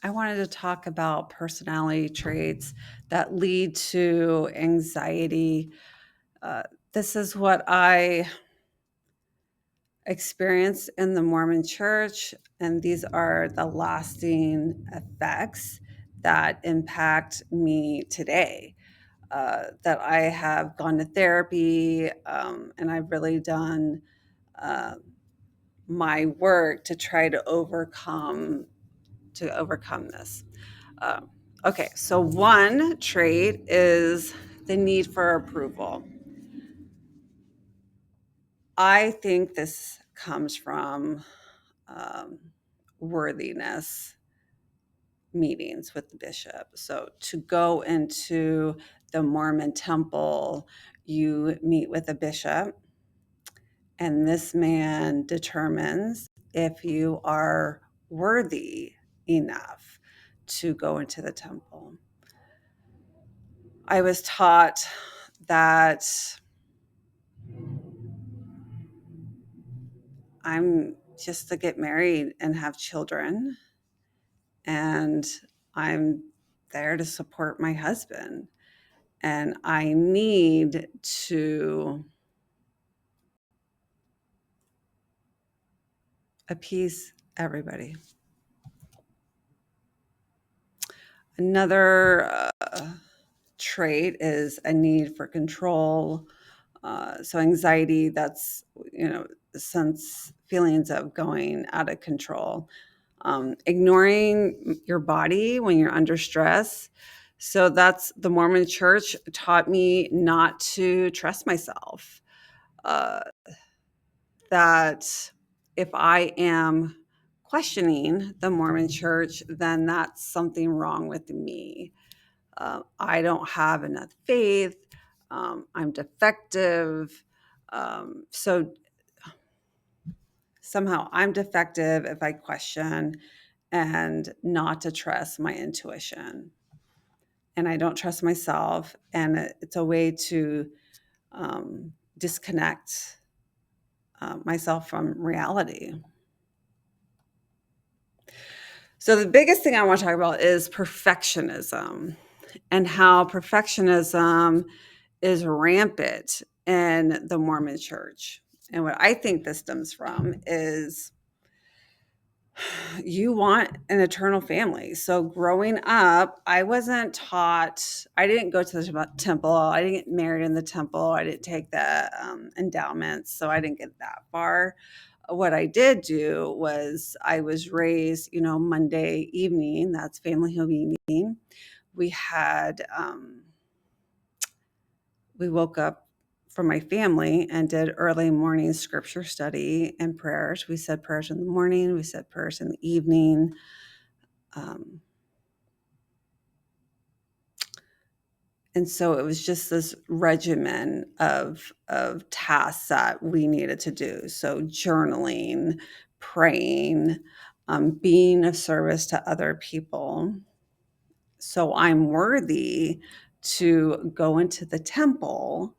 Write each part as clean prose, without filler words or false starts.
I wanted to talk about personality traits that lead to anxiety. Uh, this is what I experienced in the Mormon church, and these are the lasting effects that impact me today. That I have gone to therapy, and I've really done uh, my work to try to overcome this. Um, okay, so one trait is the need for approval. I think this comes from um, worthiness meetings with the bishop. So to go into the Mormon temple, you meet with a bishop, and this man determines if you are worthy enough to go into the temple. I was taught that I'm just to get married and have children, and I'm there to support my husband, and I need to appease everybody. Another trait is a need for control. So anxiety, that's, sense feelings of going out of control. Ignoring your body when you're under stress. So that's the Mormon church taught me not to trust myself. Uh, that if I am questioning the Mormon church, then that's something wrong with me. I don't have enough faith. I'm defective. So somehow I'm defective if I question, and not to trust my intuition. And I don't trust myself. And it's a way to disconnect myself from reality. So, the biggest thing I want to talk about is perfectionism, and how perfectionism is rampant in the Mormon church. And what I think this stems from is you want an eternal family. So growing up, I wasn't taught, I didn't go to the temple. I didn't get married in the temple. I didn't take the endowments. So I didn't get that far. What I did do was I was raised, Monday evening, that's family home evening. We had, we woke up for my family and did early morning scripture study and prayers. We said prayers in the morning, we said prayers in the evening. Um, and so it was just this regimen of tasks that we needed to do. So journaling, praying, being of service to other people. So I'm worthy to go into the temple,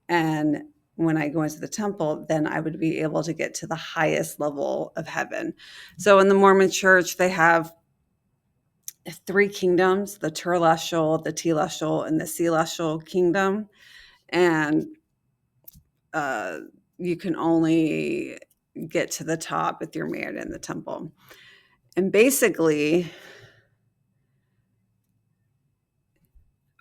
and when I go into the temple, then I would be able to get to the highest level of heaven. So in the Mormon church, they have three kingdoms: the Telestial, the Telestial, and the Celestial kingdom. And uh, you can only get to the top if you're married in the temple. And basically,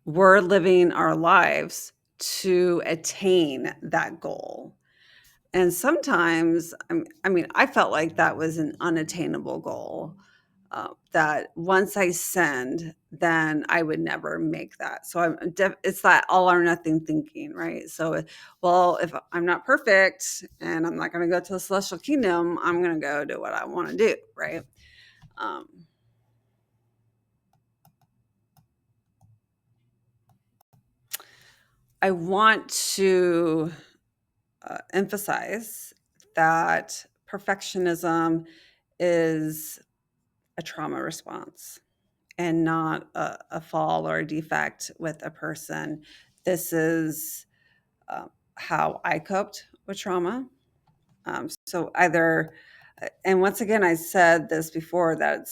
we're living our lives to attain that goal. And sometimes, I felt like that was an unattainable goal. That once I sinned, then I would never make that. So it's that all or nothing thinking, right? So, well, if I'm not perfect and I'm not going to go to the celestial kingdom, I'm going to go do what I want to do, right? Um, I want to emphasize that perfectionism is a trauma response, and not a fall or a defect with a person. This is uh, how I coped with trauma. So either, and once again, I said this before, that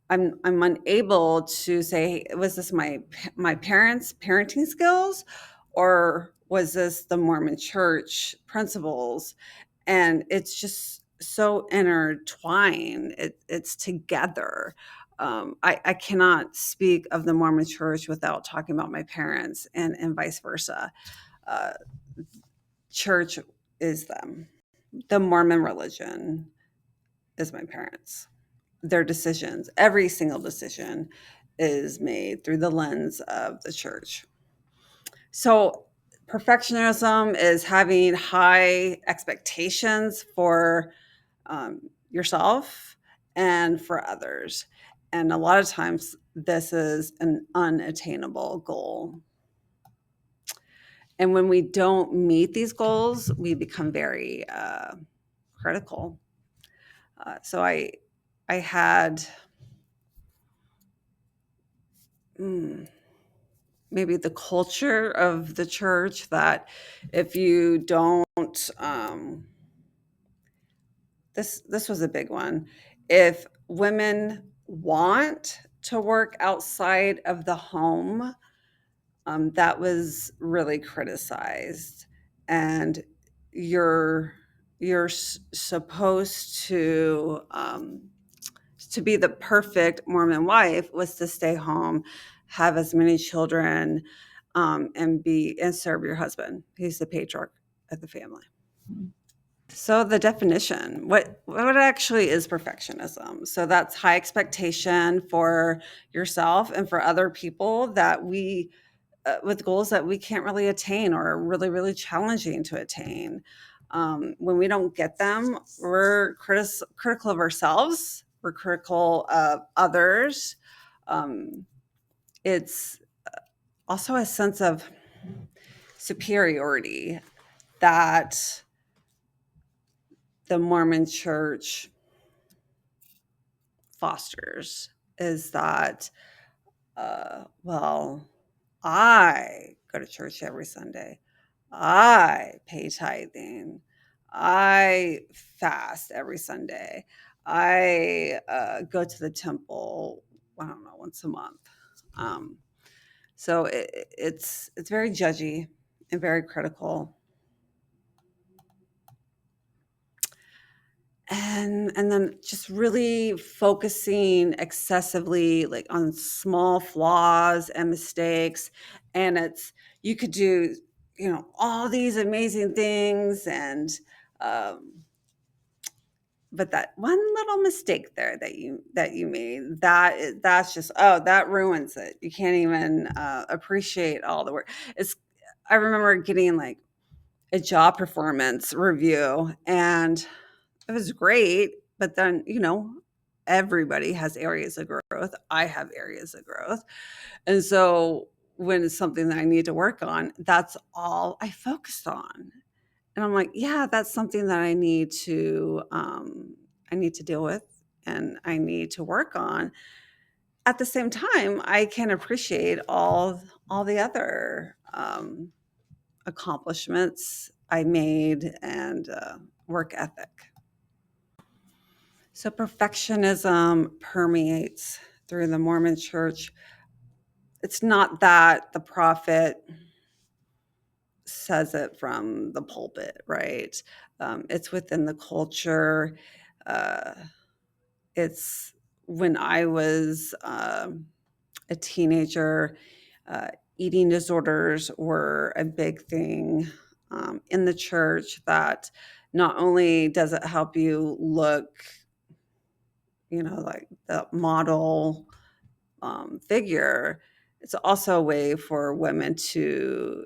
I'm unable to say, "Hey, was this my parents' parenting skills, or was this the Mormon Church principles?" And it's just so intertwined. It's together. I cannot speak of the Mormon Church without talking about my parents, and vice versa. Uh, Church is them. The Mormon religion is my parents. Their decisions, every single decision, is made through the lens of the church. So, perfectionism is having high expectations for yourself and for others. And a lot of times, this is an unattainable goal. And when we don't meet these goals, we become very critical. So I had maybe the culture of the church that if you don't, this was a big one. If women want to work outside of the home, that was really criticized, and you're supposed to be the perfect Mormon wife was to stay home, have as many children, and serve your husband. He's the patriarch of the family. So the definition, what actually is perfectionism? So that's high expectation for yourself and for other people that we with goals that we can't really attain or are really, really challenging to attain. When we don't get them, we're critical of ourselves, we're critical of others. Um, it's also a sense of superiority that the Mormon church fosters, is that, well, I go to church every Sunday. I pay tithing. I fast every Sunday. I go to the temple, I don't know, once a month. Um, so it's very judgy and very critical. And then just really focusing excessively like on small flaws and mistakes, and it's you could do all these amazing things, and um, but that one little mistake there that you made, that's just, oh, that ruins it. You can't even appreciate all the work. It's I remember getting like a job performance review, and it was great, but then, everybody has areas of growth. I have areas of growth. And so when it's something that I need to work on, that's all I focused on. And I'm like, yeah, that's something that I need to deal with and I need to work on. At the same time, I can appreciate all the other accomplishments I made, and work ethic. So perfectionism permeates through the Mormon church. It's not that the prophet says it from the pulpit, right? It's within the culture. Uh, it's when I was a teenager, uh, eating disorders were a big thing in the church. That not only does it help you look, like the model figure, it's also a way for women to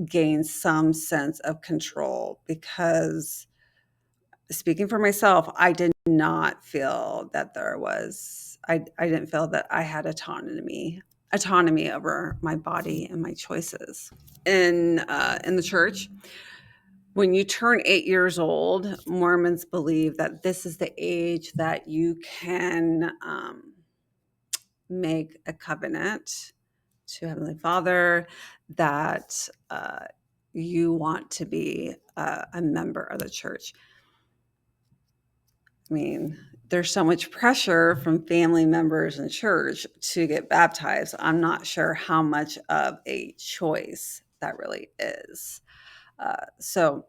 gain some sense of control, because speaking for myself, I did not feel that I didn't feel that I had autonomy over my body and my choices. In the church, when you turn 8 years old, Mormons believe that this is the age that you can make a covenant to Heavenly Father that you want to be a member of the church. I mean, there's so much pressure from family members in church to get baptized. I'm not sure how much of a choice that really is. So,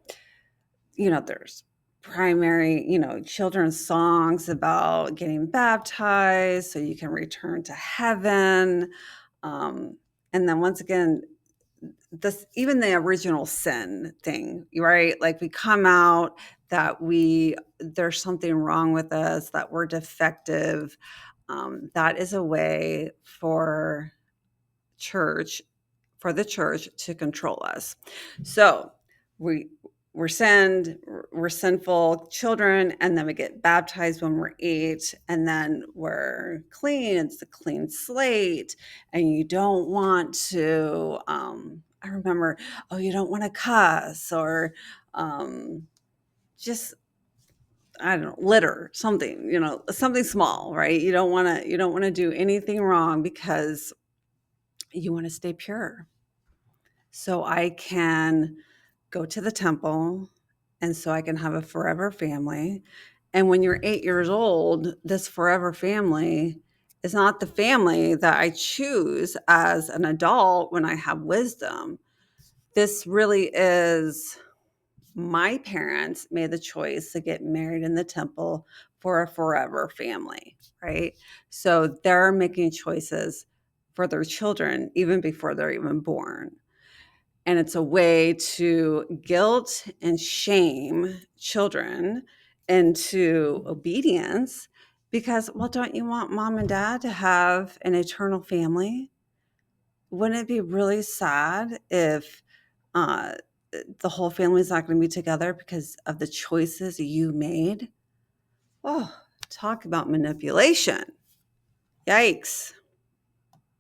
there's primary, children's songs about getting baptized so you can return to heaven. Um, and then once again, this even the original sin thing, right? Like we come out that there's something wrong with us, that we're defective. That is a way church for the church to control us. So we we're sinful children, and then we get baptized when we're 8, and then we're clean. It's a clean slate, and you don't want to. I remember, oh, you don't want to cuss or just I don't know, litter, something, something small, right? You don't want to do anything wrong because you want to stay pure. So I can go to the temple and so I can have a forever family. And when you're 8 years old, this forever family is not the family that I choose as an adult when I have wisdom. This really is my parents made the choice to get married in the temple for a forever family, right? So they're making choices for their children even before they're even born. And it's a way to guilt and shame children into obedience because, well, don't you want mom and dad to have an eternal family? Wouldn't it be really sad if uh, the whole family's not going to be together because of the choices you made? Oh, talk about manipulation. Yikes.